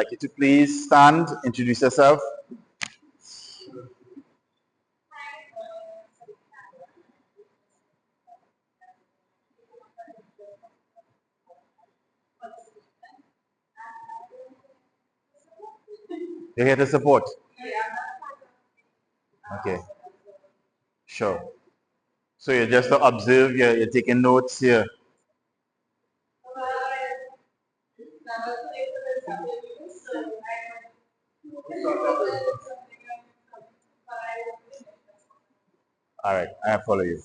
I'd like you to please stand, introduce yourself. You're here to support? Okay, sure. So you're just to observe, you're taking notes here. All right, I follow you.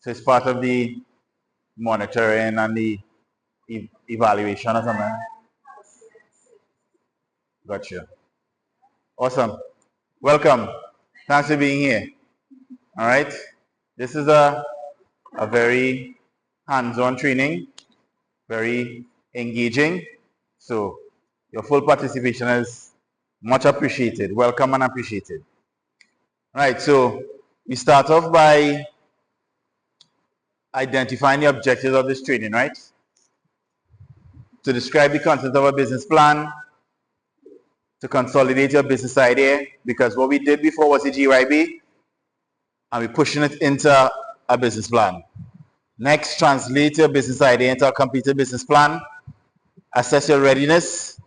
So it's part of the monitoring and the evaluation or something? Gotcha. Awesome. Welcome. Thanks for being here. All right. This is a very hands-on training, very engaging. So your full participation is much appreciated. Welcome and appreciated. All right. So we start off by identifying the objectives of this training, right? To describe the content of a business plan, to consolidate your business idea, because what we did before was a GYB, and we're pushing it into a business plan. Next, translate your business idea into a completed business plan, assess your readiness,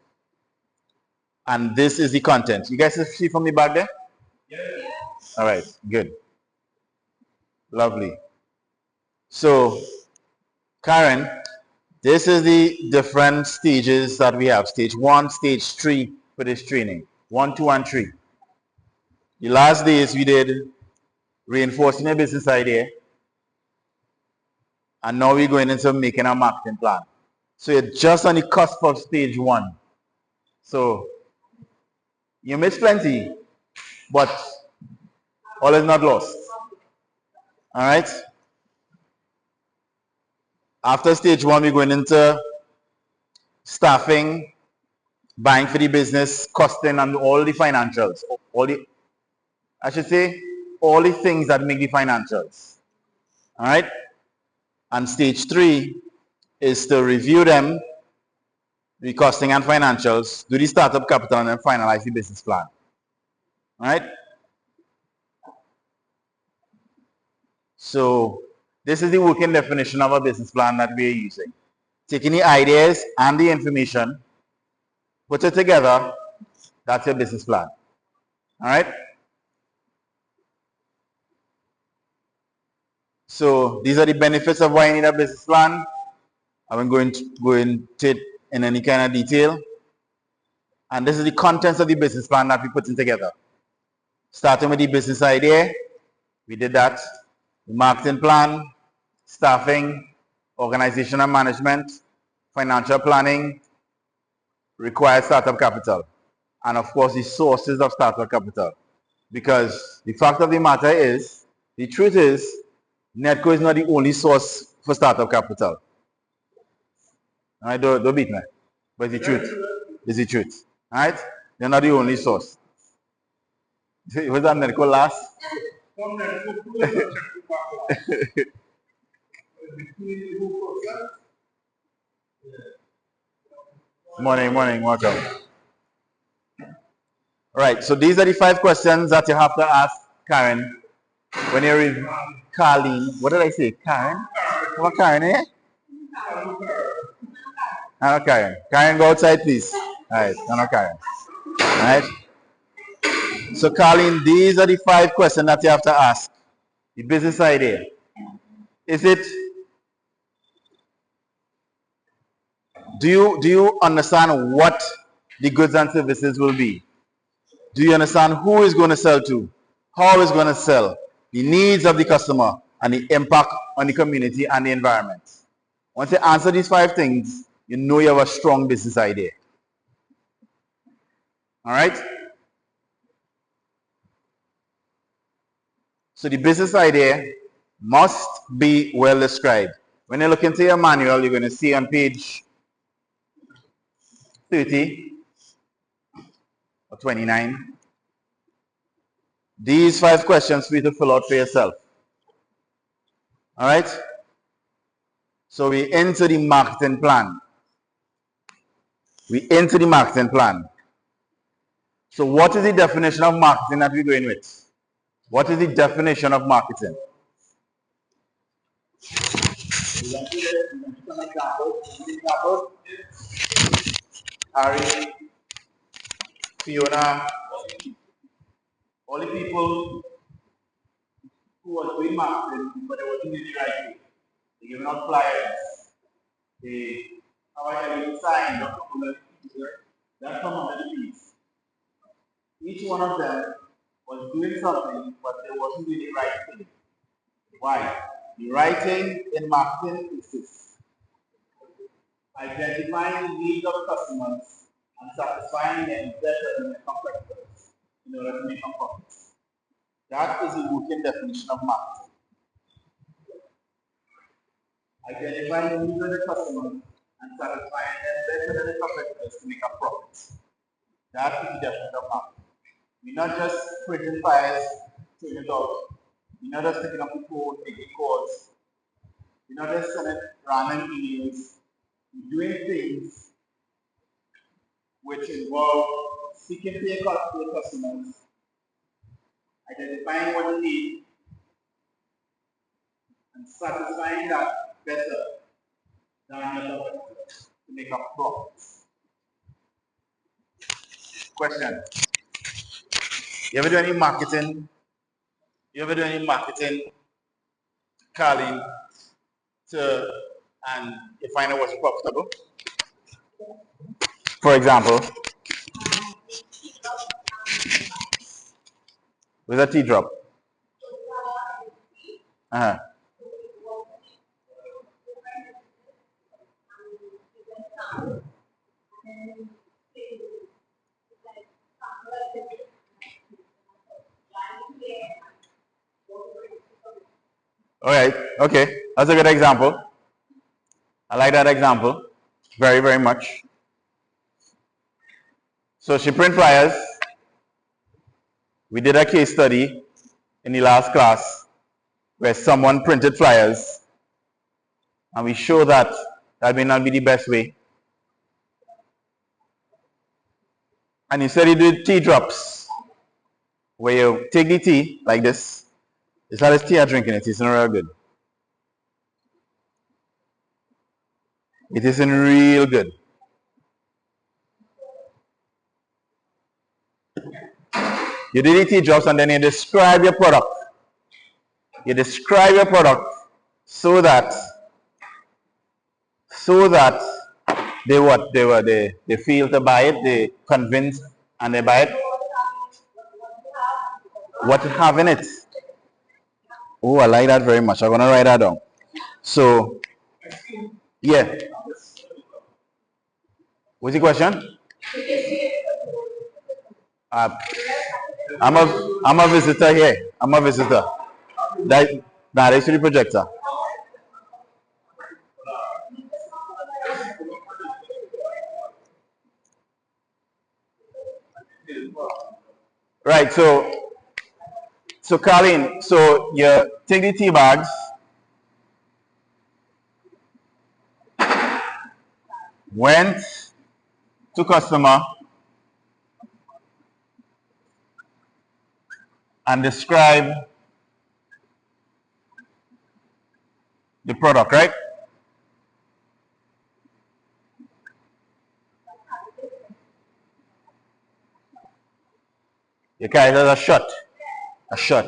and this is the content. You guys see from the back there? Yeah. All right, good. Lovely. So, Karen, this is the different stages that we have. Stage 1, stage 3 for this training. 1, 2, and 3. The last days we did reinforcing a business idea, and now we're going into making a marketing plan. So you're just on the cusp of stage 1. So you missed plenty, but all is not lost. All right? After stage 1, we're going into staffing, buying for the business, costing, and all the financials. All the things that make the financials. All right? And stage 3 is to review them, the costing and financials, do the startup capital, and then finalize the business plan. All right? So this is the working definition of a business plan that we are using. Taking the ideas and the information, put it together, that's your business plan. All right? So these are the benefits of why you need a business plan. I won't go into it in any kind of detail. And this is the contents of the business plan that we're putting together. Starting with the business idea, we did that. The marketing plan, staffing, organizational management, financial planning, required startup capital, and of course the sources of startup capital. Because the fact of the matter is, the truth is, Netco is not the only source for startup capital. All right, don't beat me. But it's the truth. It's the truth. All right? They're not the only source. Was that Netco last? Morning, welcome. All right, so these are the 5 questions that you have to ask Karen when you're with Carleen. What did I say? Karen? What Karen, eh? I know Karen. Karen, go outside, please. All right, I know Karen. All right. So, Carleen, these are the 5 questions that you have to ask. The business idea. Do you understand what the goods and services will be? Do you understand who is going to sell to? How is going to sell? The needs of the customer and the impact on the community and the environment. Once you answer these 5 things, you know you have a strong business idea. All right? So the business idea must be well described. When you look into your manual, you're going to see on page 30 or 29, these 5 questions for you to fill out for yourself. All right? So we're into the marketing plan. We into the marketing plan. So what is the definition of marketing that we're going with? What is the definition of marketing? Harry, Fiona, all the people who were doing marketing, but they wasn't doing it right way. They giving out flyers. They have a little sign, that come under the piece. Each one of them was doing something, but they wasn't doing the right thing. Why? The right thing in marketing is this: identifying the needs of customers and satisfying them better than their competitors in order to make a profit. That is the working definition of marketing. Identifying the needs of the customers and satisfying them better than the competitors to make a profit. That is the definition of marketing. We're not just printing flyers, throwing it out. We're not just picking up the phone, making calls. We're not just sending random emails. We're doing things which involve seeking for your customers, identifying what they need, and satisfying that better than your competitors to make a profit. Question. You ever do any marketing? Carlene, and you find it was profitable? For example, with a tea drop. Uh-huh. All right, okay, that's a good example. I like that example very, very much. So she print flyers. We did a case study in the last class where someone printed flyers, and we show that that may not be the best way. And he said he did tea drops, where you take the tea like this. It's not as tea are drinking it. It's not real good. It isn't real good. You did the tea drops and then you describe your product. You describe your product so that they feel to buy it, they convince and they buy it. What you have in it. Oh, I like that very much. I'm gonna write that down. So, yeah. What's the question? I'm a visitor here. I'm a visitor. That is the projector. Right. So Colleen, so you take the tea bags, went to customer and describe the product, right? You carry it as a shot. A shot.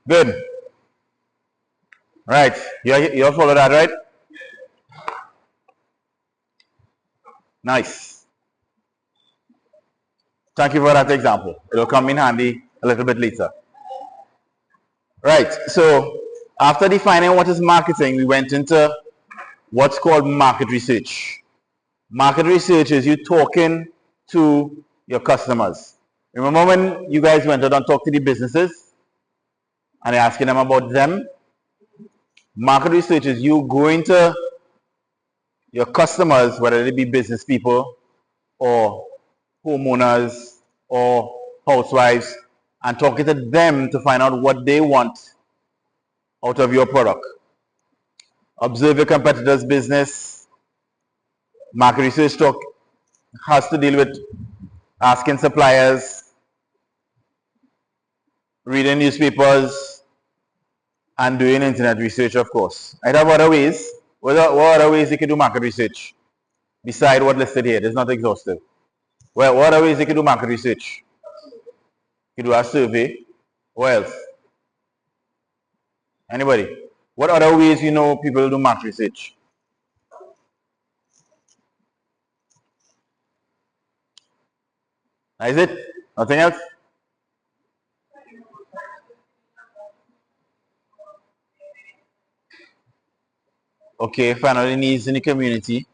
Good. Right. You all follow that, right? Nice. Thank you for that example. It'll come in handy a little bit later. Right. So after defining what is marketing, we went into what's called market research. Market research is you talking to your customers. Remember when you guys went out and talked to the businesses and you're asking them about them? Market research is you going to your customers, whether they be business people or homeowners or housewives, and talking to them to find out what they want out of your product. Observe your competitor's business. Market research talk has to deal with asking suppliers, reading newspapers, and doing internet research, of course. I have other ways. What other ways you can do market research? Beside what listed here, it's not exhaustive. Well, what other ways you can do market research? You can do a survey. What else? Anybody? What other ways you know people do market research? Is it? Nothing else? Okay, find out the needs in the community.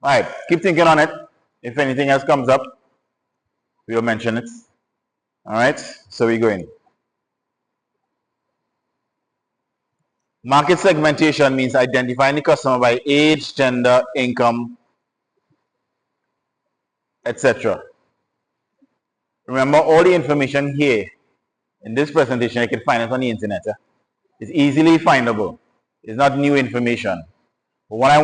Alright, keep thinking on it. If anything else comes up, we'll mention it. Alright, so we're going. Market segmentation means identifying the customer by age, gender, income, etc. Remember, all the information here in this presentation, you can find it on the internet. It's easily findable. It's not new information. But what I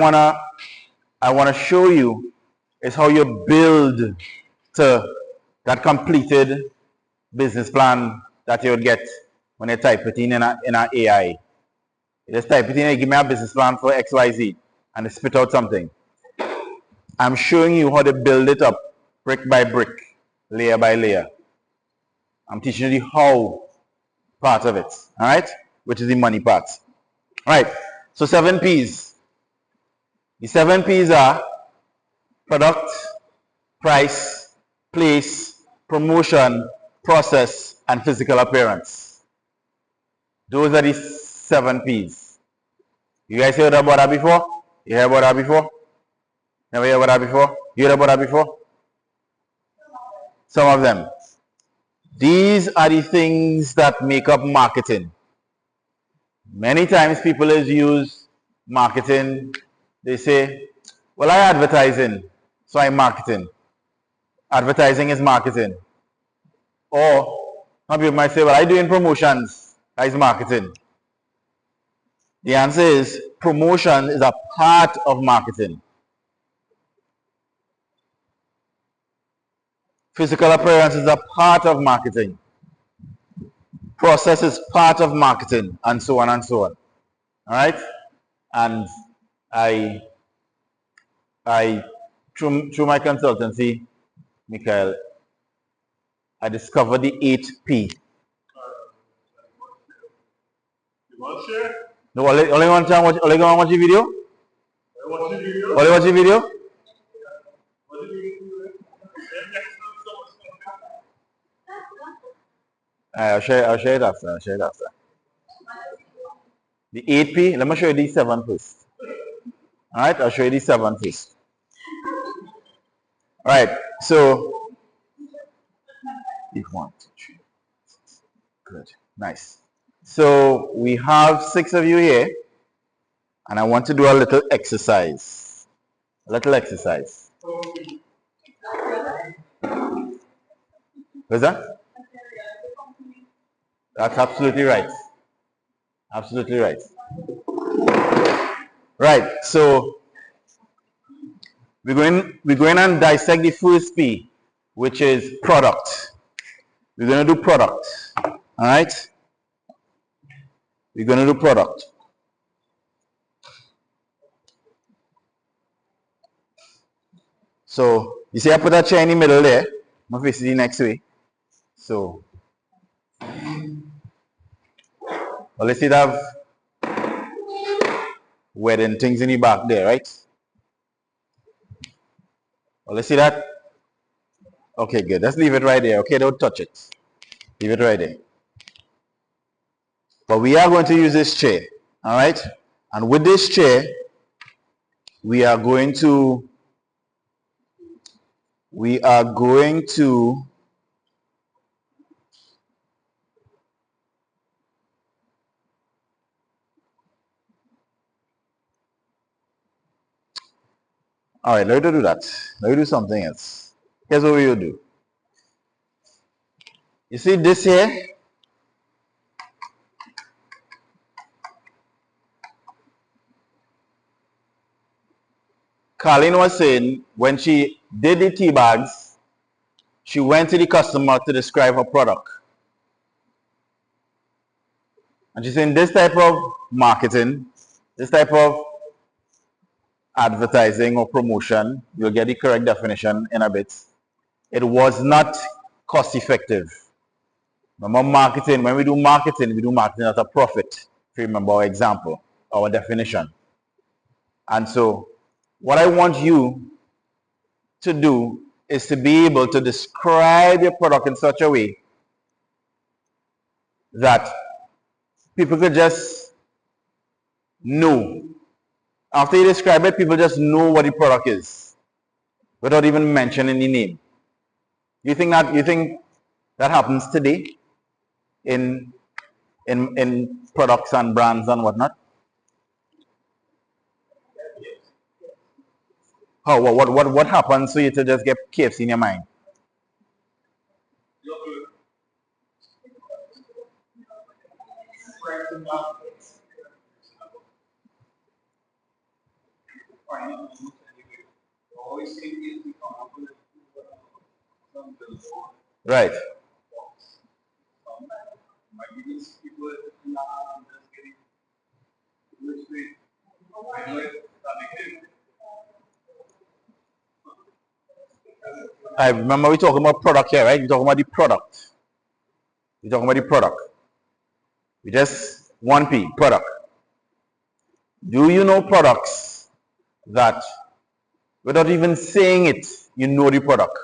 wanna show you is how you build to that completed business plan that you would get when you type it in an AI. You just type it in and give me a business plan for XYZ and it spit out something. I'm showing you how to build it up brick by brick, layer by layer. I'm teaching you the how part of it, all right? Which is the money part. All right, so 7 P's. The 7 P's are product, price, place, promotion, process, and physical appearance. Those are the 7 P's. You guys heard about that before? You heard about that before? Never heard about that before? You heard about that before? Some of them. These are the things that make up marketing. Many times people use marketing, they say, well, I advertising, so I'm marketing. Advertising is marketing. Or some people might say, well, I doing promotions, that is marketing. The answer is promotion is a part of marketing. Physical appearance is a part of marketing. Process is part of marketing, and so on and so on. All right? And I through my consultancy, Michael, I discovered the 8P. You want to share? No, only one time watch. Only one watch the video. Only watch the video. I'll share it after. The 8P. Let me show you the 7 first. All right, I'll show you the 7 first. All right, so if 1, 2, 3, good, nice. So we have 6 of you here, and I want to do a little exercise. What's that? That's absolutely right. Absolutely right. Right. So we're going and dissect the first P, which is product. We're going to do product. All right. We're going to do product. So you see, I put that chair in the middle there. I'm going to face it the next way. So, well, let's see that wedding things in the back there, right? Well, let's see that. Okay, good. Let's leave it right there. Okay, don't touch it. Leave it right there. But we are going to use this chair, all right? And with this chair, we are going to all right, let me do that. Let me do something else. Here's what we will do. You see this here? Carlene was saying when she did the tea bags, she went to the customer to describe her product. And she's saying this type of marketing, this type of advertising or promotion, you'll get the correct definition in a bit. It was not cost effective. Remember marketing, when we do marketing at a profit. If you remember our example, our definition. And so what I want you to do is to be able to describe your product in such a way that people could just know. After you describe it, people just know what the product is without even mentioning the name. You think that happens today in products and brands and whatnot? How what happens for you to just get KFC in your mind? Right. I remember we talking about product here, right? We're talking about the product. We're talking about the product. We just 1P, product. Do you know products that without even saying it, you know the product?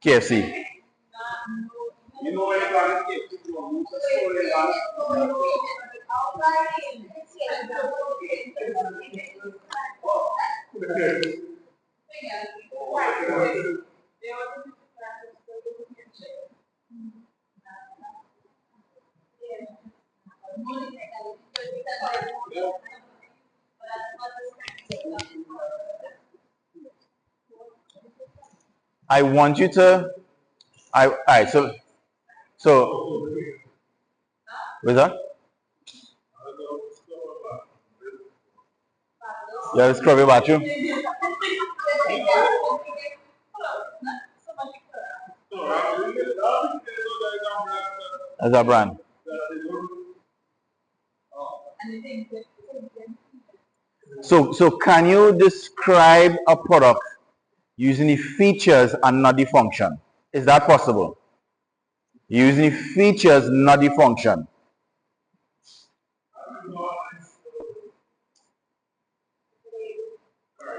KFC. You know when you got KFC, I want you to. Alright, so what's that? Yeah, it's probably about you. As a brand. So can you describe a product using the features and not the function? Is that possible? Using the features, not the function.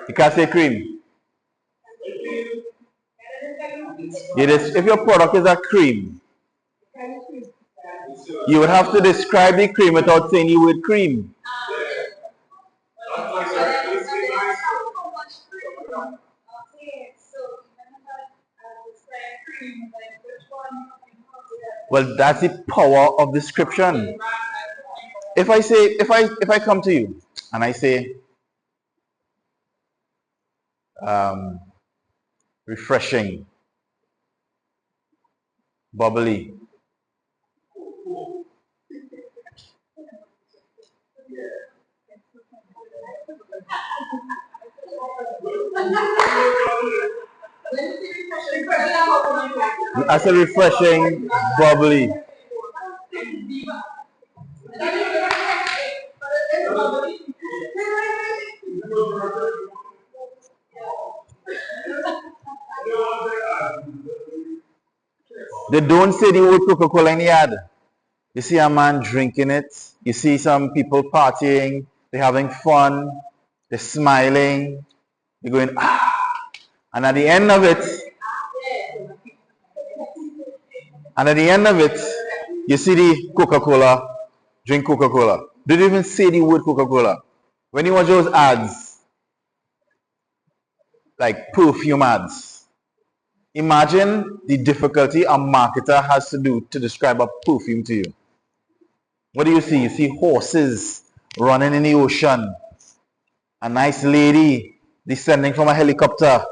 You can't say cream. If your product is a cream, you would have to describe the cream without saying the word cream. Well, that's the power of description. If I come to you and I say refreshing, bubbly, I said refreshing, bubbly. They don't say the word Coca-Cola in the ad. You see a man drinking it. You see some people partying. They're having fun. They're smiling. They're going, ah. And at the end of it, you see the Coca-Cola, drink Coca-Cola. They don't even say the word Coca-Cola. When you watch those ads, like perfume ads, imagine the difficulty a marketer has to do to describe a perfume to you. What do you see? You see horses running in the ocean. A nice lady descending from a helicopter.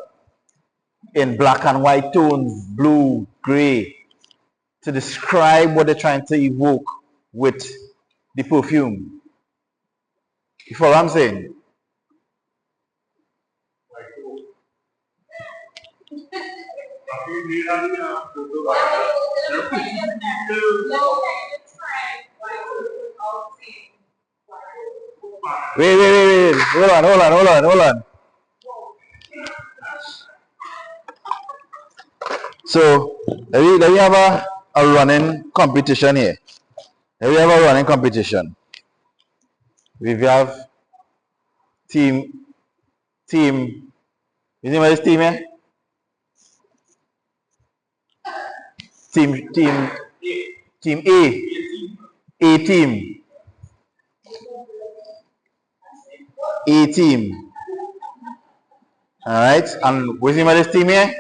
in black and white tones, blue, gray, to describe what they're trying to evoke with the perfume. You follow what I'm saying? Wait. Hold on. So let me have a running competition here. Let me have a running competition. We have team. You know what is team here? Team A. A team. A team. Alright, and what's the name of this team here?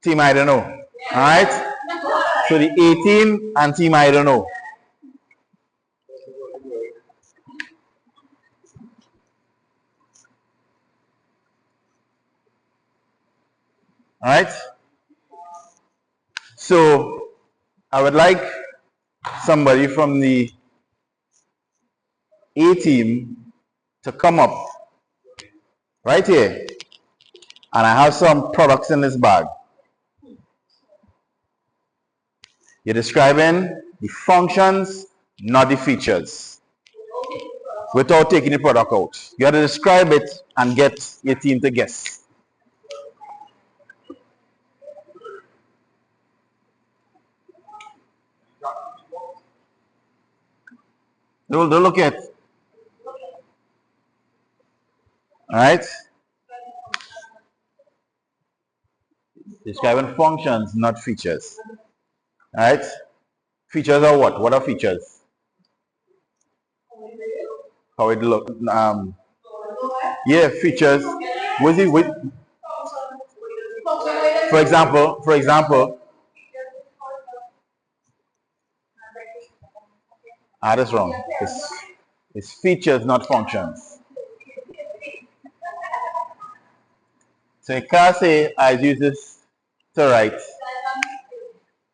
Team I don't know. Alright? So the A team and team I don't know. Alright? So I would like somebody from the A team to come up right here. And I have some products in this bag. You're describing the functions, not the features. Without taking the product out. You have to describe it and get your team to guess. Don't look at it. Alright? Describing functions, not features. Alright? Features are what? What are features? How it look? Yeah, features. Was it with? For example. That's wrong. It's features, not functions. So you can't say I use this to write.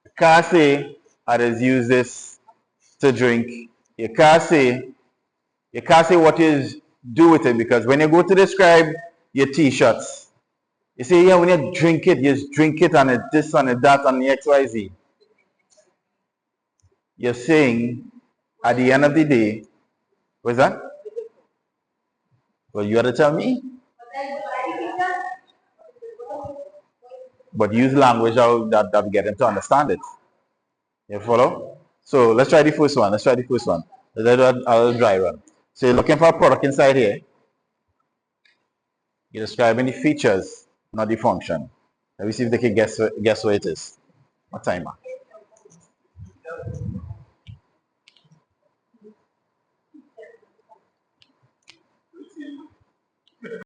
You can't say I just use this to drink. You can't say what you do with it, because when you go to describe your t-shirts, you say, yeah, when you drink it, you just drink it and it's this and it's that and the XYZ. You're saying at the end of the day, what's that? Well, you have to tell me. But use language that we get them to understand it. You follow? So let's try the first one. Let's do a dry run. So you're looking for a product inside here. You're describing the features, not the function. Let me see if they can guess what it is. What timer?